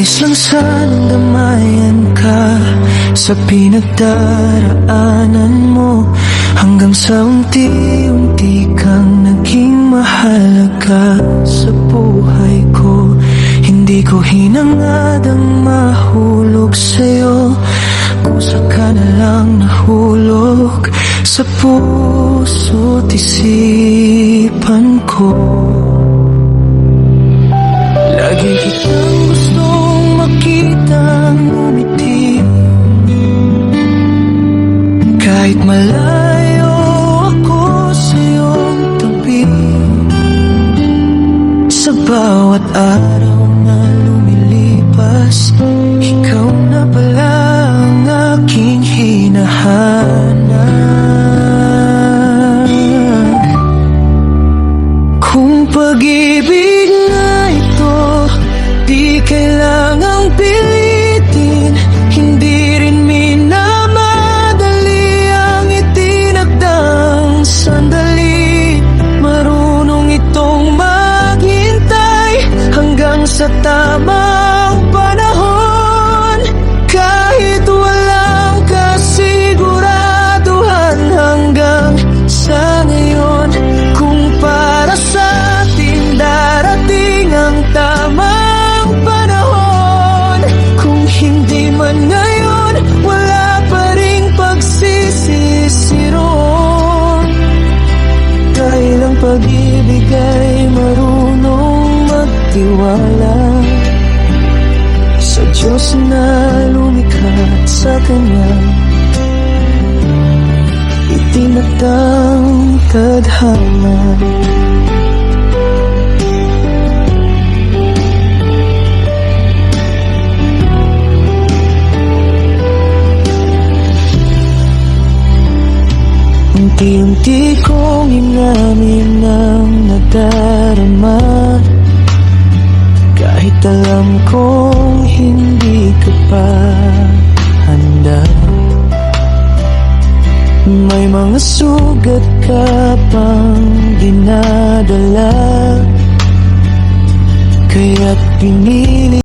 Nais lang sanang damayan ka sa pinagdaraanan mo, hanggang sa unti-unti kang naging mahalaga sa buhay ko. Hindi ko hinangad ang mahulog sa'yo, kusa ka na lang nahulog sa puso't isipan ko. Lagi kitang gustong makitang umiti, kahit malayo ako sa iyong tabi. Sa bawat araw na lumilipas, ikaw na pala ang aking hinahanap. Kung pag-ibig na ito di kailangang pilitin, hindi rin minamadali ang itinakdang sandali. Marunong itong maghintay hanggang sa tamang panahon, kahit walang kasiguraduhan hanggang sa ngayon. Kung para sa atin darating ang tamang panahon, kung hindi man ngayon, wala pa ring pagsisisi roon. Dahil ang pag-ibig ay marunong magtiwala sa Diyos na lumikha at sa Kanyang itinakdang tadhana. Unti-unti kong inamin ang nadarama, kahit alam kong hindi ka pa handa. May mga sugat ka pang dinadala, kaya't pinili